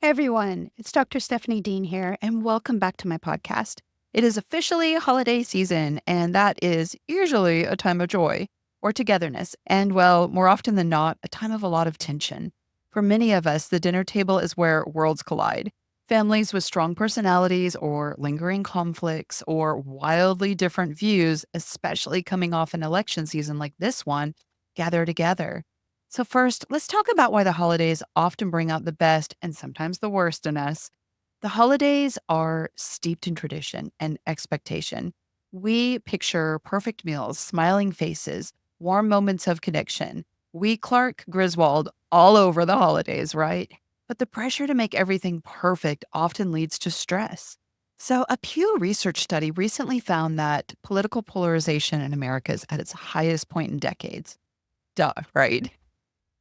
Hey everyone, it's Dr. Stephanie Dean here, and welcome back to my podcast. It is officially holiday season, and that is usually a time of joy or togetherness, and well, more often than not, a time of a lot of tension. For many of us, the dinner table is where worlds collide. Families with strong personalities, or lingering conflicts, or wildly different views, especially coming off an election season like this one, gather together. So, first, let's talk about why the holidays often bring out the best and sometimes the worst in us. The holidays are steeped in tradition and expectation. We picture perfect meals, smiling faces, warm moments of connection. We Clark Griswold all over the holidays, right? But the pressure to make everything perfect often leads to stress. So, a Pew Research study recently found that political polarization in America is at its highest point in decades. Duh, right?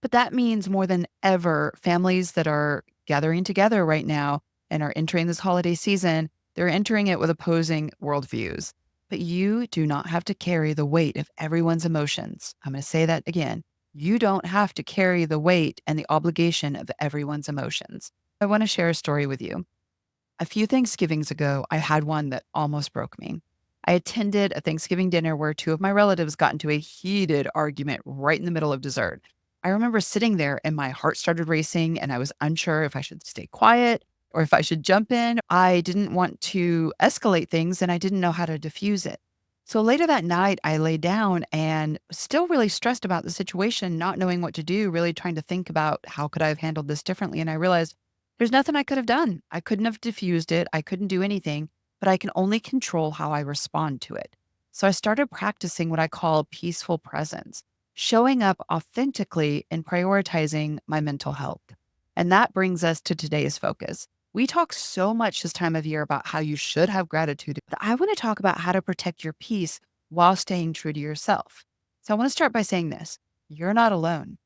But that means more than ever, families that are gathering together right now and are entering this holiday season, they're entering it with opposing worldviews. But you do not have to carry the weight of everyone's emotions. I'm going to say that again. You don't have to carry the weight and the obligation of everyone's emotions. I want to share a story with you. A few Thanksgivings ago, I had one that almost broke me. I attended a Thanksgiving dinner where two of my relatives got into a heated argument right in the middle of dessert. I remember sitting there and my heart started racing and I was unsure if I should stay quiet or if I should jump in. I didn't want to escalate things and I didn't know how to diffuse it. So later that night, I lay down and still really stressed about the situation, not knowing what to do, really trying to think about how could I have handled this differently. And I realized there's nothing I could have done. I couldn't have diffused it. I couldn't do anything, but I can only control how I respond to it. So I started practicing what I call peaceful presence, showing up authentically and prioritizing my mental health. And that brings us to today's focus. We talk so much this time of year about how you should have gratitude, but I want to talk about how to protect your peace while staying true to yourself. So I want to start by saying this: you're not alone.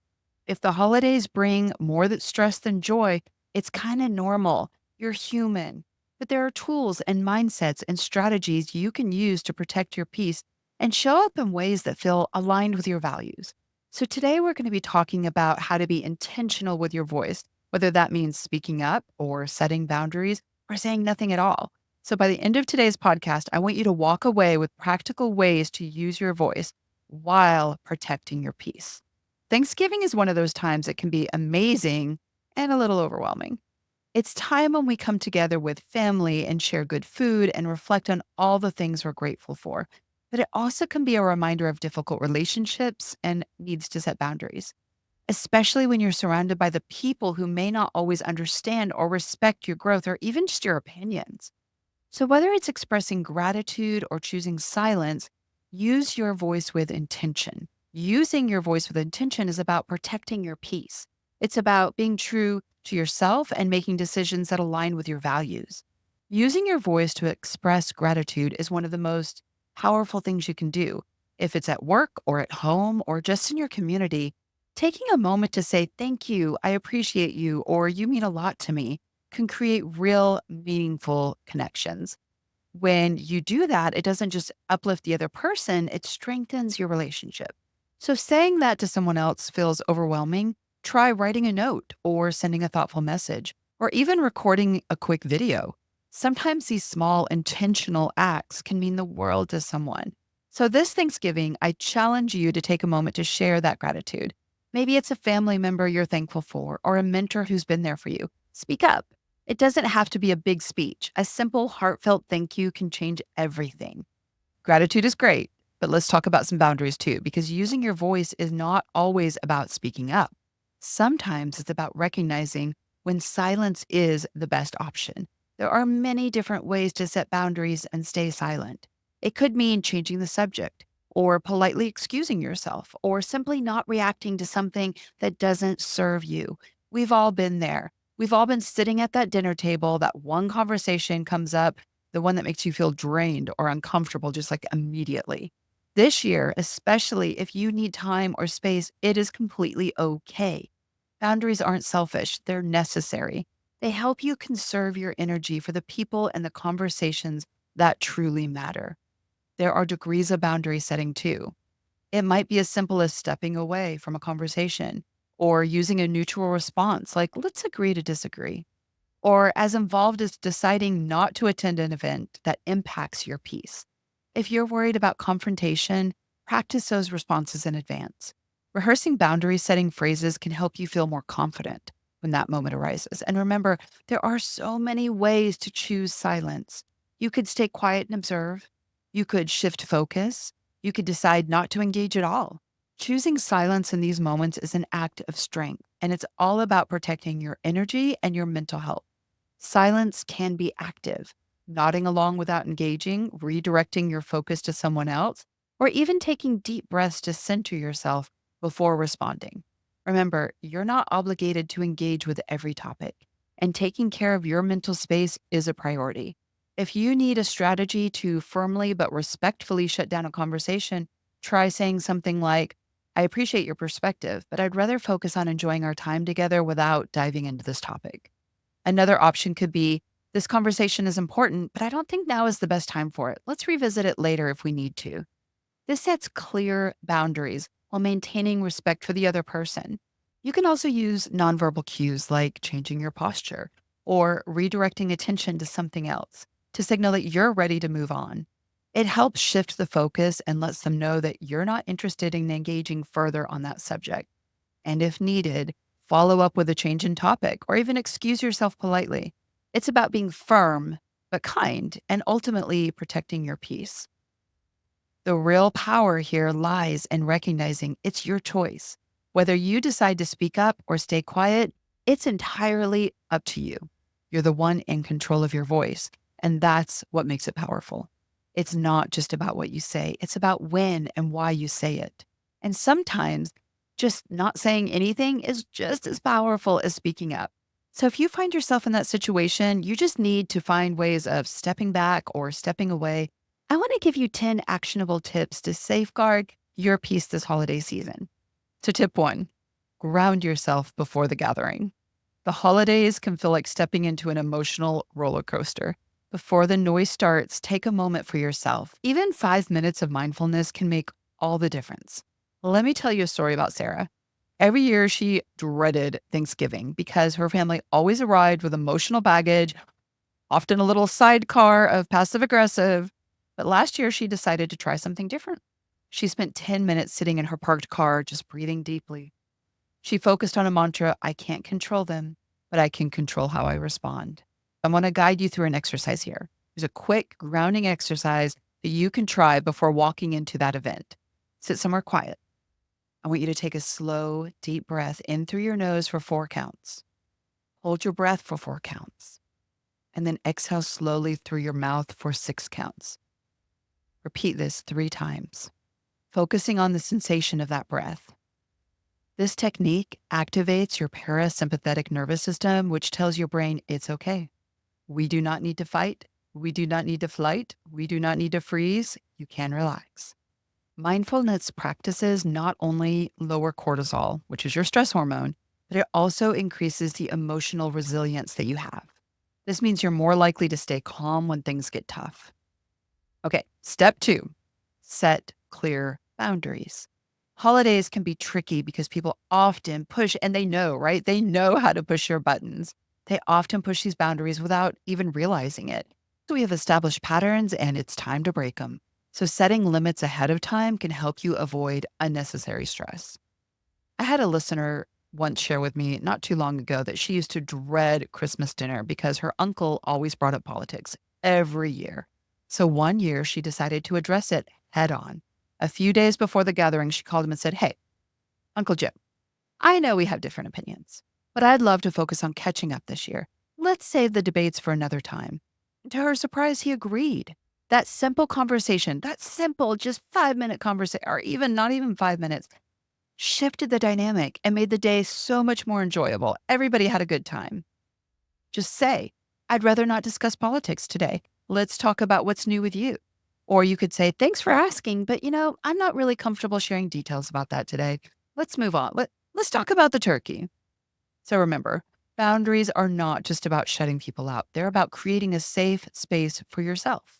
If the holidays bring more stress than joy, it's kind of normal. You're human. But there are tools and mindsets and strategies you can use to protect your peace and show up in ways that feel aligned with your values. So, today we're going to be talking about how to be intentional with your voice, whether that means speaking up or setting boundaries or saying nothing at all. So, by the end of today's podcast, I want you to walk away with practical ways to use your voice while protecting your peace. Thanksgiving is one of those times that can be amazing and a little overwhelming. It's time when we come together with family and share good food and reflect on all the things we're grateful for. But it also can be a reminder of difficult relationships and needs to set boundaries, especially when you're surrounded by the people who may not always understand or respect your growth or even just your opinions. So, whether it's expressing gratitude or choosing silence, use your voice with intention. Using your voice with intention is about protecting your peace. It's about being true to yourself and making decisions that align with your values. Using your voice to express gratitude is one of the most powerful things you can do. If it's at work or at home or just in your community, taking a moment to say, "Thank you, I appreciate you," or "You mean a lot to me," can create real, meaningful connections. When you do that, it doesn't just uplift the other person, it strengthens your relationship. So, if saying that to someone else feels overwhelming, try writing a note or sending a thoughtful message, or even recording a quick video. Sometimes these small, intentional acts can mean the world to someone. So, this Thanksgiving, I challenge you to take a moment to share that gratitude. Maybe it's a family member you're thankful for, or a mentor who's been there for you. Speak up. It doesn't have to be a big speech. A simple, heartfelt thank you can change everything. Gratitude is great, but let's talk about some boundaries too, because using your voice is not always about speaking up. Sometimes it's about recognizing when silence is the best option. There are many different ways to set boundaries and stay silent. It could mean changing the subject, or politely excusing yourself, or simply not reacting to something that doesn't serve you. We've all been there. We've all been sitting at that dinner table, that one conversation comes up, the one that makes you feel drained or uncomfortable, just like immediately. This year, especially if you need time or space, it is completely okay. Boundaries aren't selfish, they're necessary. They help you conserve your energy for the people and the conversations that truly matter. There are degrees of boundary setting too. It might be as simple as stepping away from a conversation or using a neutral response, like, "Let's agree to disagree." or as involved as deciding not to attend an event that impacts your peace. If you're worried about confrontation, practice those responses in advance. Rehearsing boundary setting phrases can help you feel more confident when that moment arises. And remember, there are so many ways to choose silence. You could stay quiet and observe. You could shift focus. You could decide not to engage at all. Choosing silence in these moments is an act of strength, and it's all about protecting your energy and your mental health. Silence can be active, nodding along without engaging, redirecting your focus to someone else, or even taking deep breaths to center yourself before responding. Remember, you're not obligated to engage with every topic, and taking care of your mental space is a priority. If you need a strategy to firmly but respectfully shut down a conversation, try saying something like, I appreciate your perspective, but I'd rather focus on enjoying our time together without diving into this topic. Another option could be, this conversation is important, but I don't think now is the best time for it. Let's revisit it later if we need to. This sets clear boundaries while maintaining respect for the other person. You can also use nonverbal cues like changing your posture or redirecting attention to something else to signal that you're ready to move on. It helps shift the focus and lets them know that you're not interested in engaging further on that subject. And if needed, follow up with a change in topic or even excuse yourself politely. It's about being firm but kind and ultimately protecting your peace. The real power here lies in recognizing it's your choice. Whether you decide to speak up or stay quiet, it's entirely up to you. You're the one in control of your voice, and that's what makes it powerful. It's not just about what you say, it's about when and why you say it. And sometimes just not saying anything is just as powerful as speaking up. So if you find yourself in that situation, you just need to find ways of stepping back or stepping away. I want to give you 10 actionable tips to safeguard your peace this holiday season. So, tip one, ground yourself before the gathering. The holidays can feel like stepping into an emotional roller coaster. Before the noise starts, take a moment for yourself. Even 5 minutes of mindfulness can make all the difference. Let me tell you a story about Sarah. Every year, she dreaded Thanksgiving because her family always arrived with emotional baggage, often a little sidecar of passive aggressive. But last year, she decided to try something different. She spent 10 minutes sitting in her parked car, just breathing deeply. She focused on a mantra, I can't control them, but I can control how I respond. I want to guide you through an exercise here. There's a quick grounding exercise that you can try before walking into that event. Sit somewhere quiet. I want you to take a slow, deep breath in through your nose for 4 counts. Hold your breath for 4 counts. And then exhale slowly through your mouth for 6 counts. Repeat this 3 times, focusing on the sensation of that breath. This technique activates your parasympathetic nervous system, which tells your brain it's okay. We do not need to fight. We do not need to flight. We do not need to freeze. You can relax. Mindfulness practices not only lower cortisol, which is your stress hormone, but it also increases the emotional resilience that you have. This means you're more likely to stay calm when things get tough. Okay, step 2, set clear boundaries. Holidays can be tricky because people often push, and they know, right? They know how to push your buttons. They often push these boundaries without even realizing it. So we have established patterns and it's time to break them. So setting limits ahead of time can help you avoid unnecessary stress. I had a listener once share with me not too long ago that she used to dread Christmas dinner because her uncle always brought up politics every year. So one year she decided to address it head on. A few days before the gathering, she called him and said, Hey, Uncle Jim, I know we have different opinions, but I'd love to focus on catching up this year. Let's save the debates for another time. To her surprise, he agreed. That simple conversation, that simple, just 5 minute conversation, or even not even 5 minutes, shifted the dynamic and made the day so much more enjoyable. Everybody had a good time. Just say, I'd rather not discuss politics today. Let's talk about what's new with you. Or you could say, thanks for asking, but I'm not really comfortable sharing details about that today. Let's move on. Let's talk about the turkey. So remember, boundaries are not just about shutting people out. They're about creating a safe space for yourself.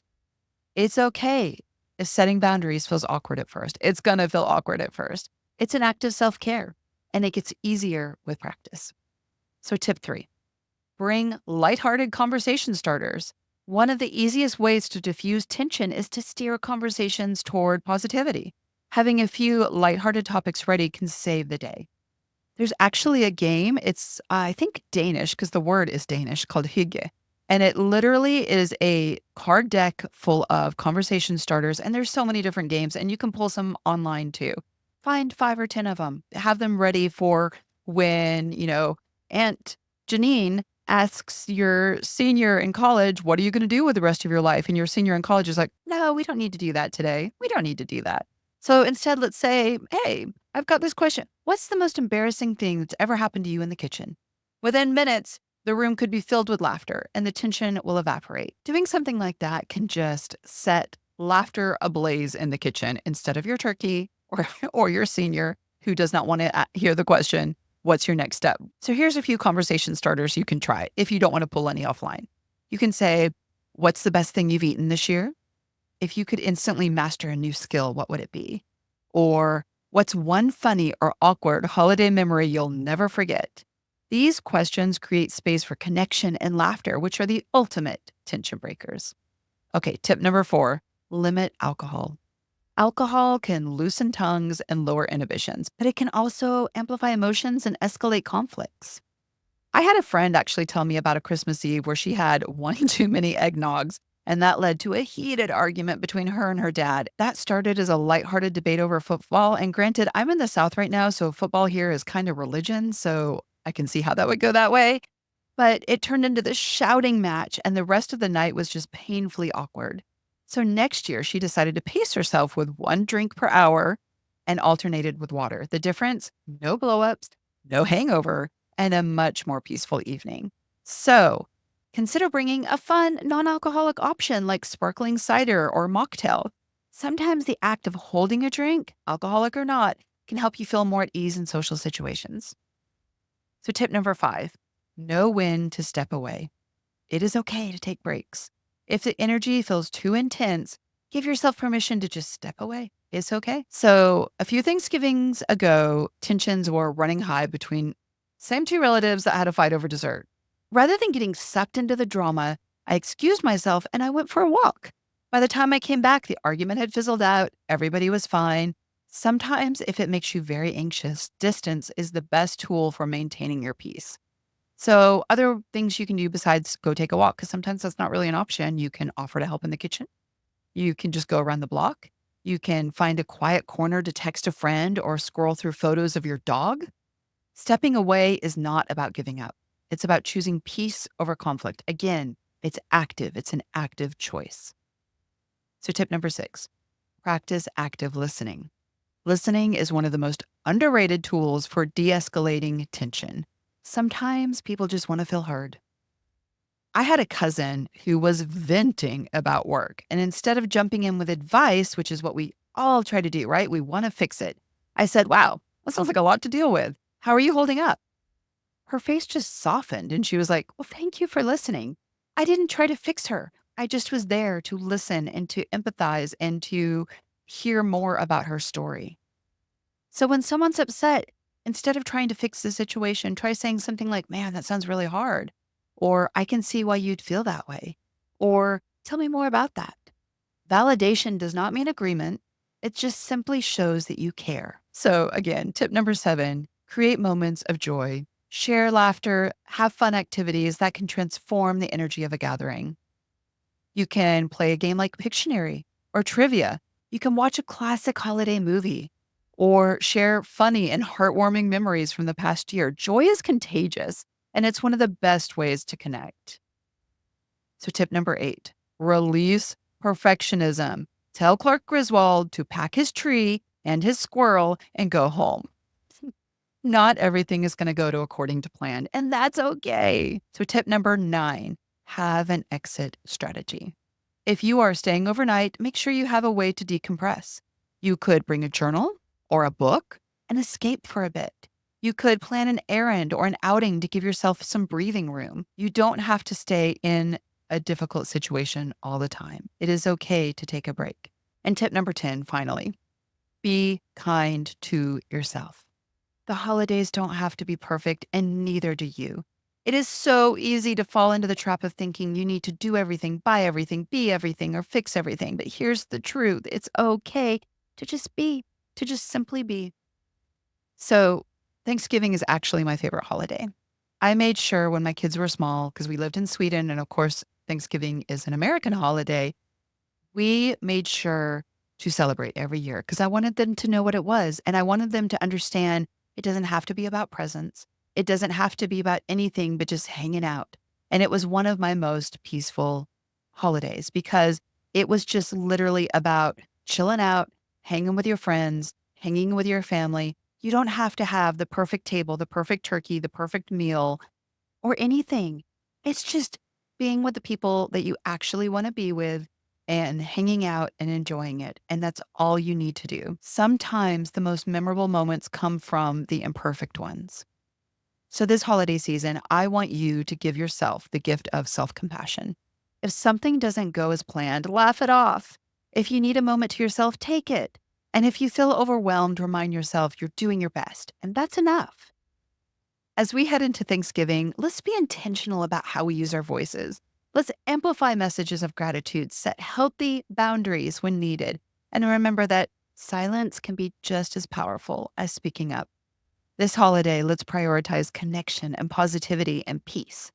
It's okay if setting boundaries feels awkward at first. It's going to feel awkward at first. It's an act of self-care, and it gets easier with practice. So tip 3, Bring lighthearted conversation starters. One of the easiest ways to diffuse tension is to steer conversations toward positivity. Having a few lighthearted topics ready can save the day. There's actually a game. It's, I think, Danish, because the word is Danish, called hygge. And it literally is a card deck full of conversation starters. And there's so many different games, and you can pull some online too. Find 5 or 10 of them. Have them ready for when, Aunt Janine asks your senior in college, what are you going to do with the rest of your life? And your senior in college is like, no, we don't need to do that today. We don't need to do that. So instead, let's say, hey, I've got this question. What's the most embarrassing thing that's ever happened to you in the kitchen? Within minutes, the room could be filled with laughter and the tension will evaporate. Doing something like that can just set laughter ablaze in the kitchen instead of your turkey or your senior who does not want to hear the question, what's your next step? So here's a few conversation starters you can try if you don't want to pull any offline. You can say, what's the best thing you've eaten this year? If you could instantly master a new skill, what would it be? Or what's one funny or awkward holiday memory you'll never forget? These questions create space for connection and laughter, which are the ultimate tension breakers. Okay, tip number 4, limit alcohol. Alcohol can loosen tongues and lower inhibitions, but it can also amplify emotions and escalate conflicts. I had a friend actually tell me about a Christmas Eve where she had one too many eggnogs, and that led to a heated argument between her and her dad. That started as a lighthearted debate over football. And granted, I'm in the South right now, so football here is kind of religion, so I can see how that would go that way. But it turned into this shouting match, and the rest of the night was just painfully awkward. So next year, she decided to pace herself with 1 drink per hour and alternated with water. The difference? No blowups, no hangover, and a much more peaceful evening. So consider bringing a fun, non-alcoholic option like sparkling cider or mocktail. Sometimes the act of holding a drink, alcoholic or not, can help you feel more at ease in social situations. So tip number 5, know when to step away. It is okay to take breaks. If the energy feels too intense, give yourself permission to just step away. It's okay. So a few Thanksgivings ago, tensions were running high between same 2 relatives that had a fight over dessert. Rather than getting sucked into the drama, I excused myself and I went for a walk. By the time I came back, the argument had fizzled out. Everybody was fine. Sometimes, if it makes you very anxious, distance is the best tool for maintaining your peace. So, other things you can do besides go take a walk, because sometimes that's not really an option. You can offer to help in the kitchen. You can just go around the block. You can find a quiet corner to text a friend or scroll through photos of your dog. Stepping away is not about giving up. It's about choosing peace over conflict. Again, it's active. It's an active choice. So tip number 6, practice active listening. Listening is one of the most underrated tools for de-escalating tension. Sometimes people just want to feel heard. I had a cousin who was venting about work, and instead of jumping in with advice, which is what we all try to do, right? We want to fix it. I said, wow, that sounds like a lot to deal with. How are you holding up? Her face just softened and she was like, well, thank you for listening. I didn't try to fix her. I just was there to listen and to empathize and to hear more about her story. So when someone's upset, instead of trying to fix the situation, try saying something like, man, that sounds really hard. Or I can see why you'd feel that way. Or tell me more about that. Validation does not mean agreement. It just simply shows that you care. So again, tip number 7, create moments of joy. Share laughter, have fun activities that can transform the energy of a gathering. You can play a game like Pictionary or trivia. You can watch a classic holiday movie or share funny and heartwarming memories from the past year. Joy is contagious, and it's one of the best ways to connect. So tip number 8, release perfectionism. Tell Clark Griswold to pack his tree and his squirrel and go home. Not everything is going to go to according to plan, and that's okay. So tip number 9, have an exit strategy. If you are staying overnight, make sure you have a way to decompress. You could bring a journal or a book and escape for a bit. You could plan an errand or an outing to give yourself some breathing room. You don't have to stay in a difficult situation all the time. It is okay to take a break. And tip number 10, finally, be kind to yourself. The holidays don't have to be perfect, and neither do you. It is so easy to fall into the trap of thinking you need to do everything, buy everything, be everything, or fix everything. But here's the truth. It's okay to just be, to just simply be. So Thanksgiving is actually my favorite holiday. I made sure when my kids were small, because we lived in Sweden, and of course, Thanksgiving is an American holiday, we made sure to celebrate every year because I wanted them to know what it was. And I wanted them to understand it doesn't have to be about presents. It doesn't have to be about anything but just hanging out. And it was one of my most peaceful holidays because it was just literally about chilling out, hanging with your friends, hanging with your family. You don't have to have the perfect table, the perfect turkey, the perfect meal, or anything. It's just being with the people that you actually want to be with and hanging out and enjoying it. And that's all you need to do. Sometimes the most memorable moments come from the imperfect ones. So, this holiday season, I want you to give yourself the gift of self compassion. If something doesn't go as planned, laugh it off. If you need a moment to yourself, take it. And if you feel overwhelmed, remind yourself you're doing your best. And that's enough. As we head into Thanksgiving, let's be intentional about how we use our voices. Let's amplify messages of gratitude, set healthy boundaries when needed, and remember that silence can be just as powerful as speaking up. This holiday, let's prioritize connection and positivity and peace.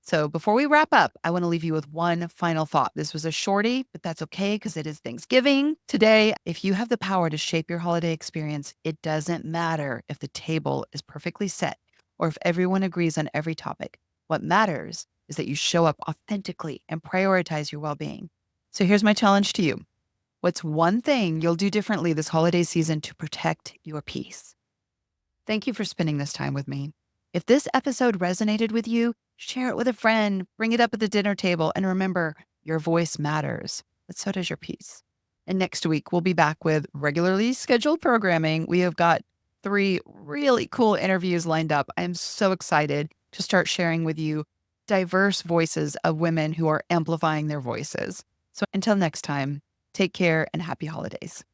So before we wrap up, I want to leave you with one final thought. This was a shorty, but that's okay because it is Thanksgiving. Today, if you have the power to shape your holiday experience, it doesn't matter if the table is perfectly set or if everyone agrees on every topic. What matters is that you show up authentically and prioritize your well-being. So here's my challenge to you. What's one thing you'll do differently this holiday season to protect your peace? Thank you for spending this time with me. If this episode resonated with you, share it with a friend, bring it up at the dinner table, and remember, your voice matters, but so does your peace. And next week, we'll be back with regularly scheduled programming. We have got 3 really cool interviews lined up. I am so excited to start sharing with you diverse voices of women who are amplifying their voices. So until next time, take care and happy holidays.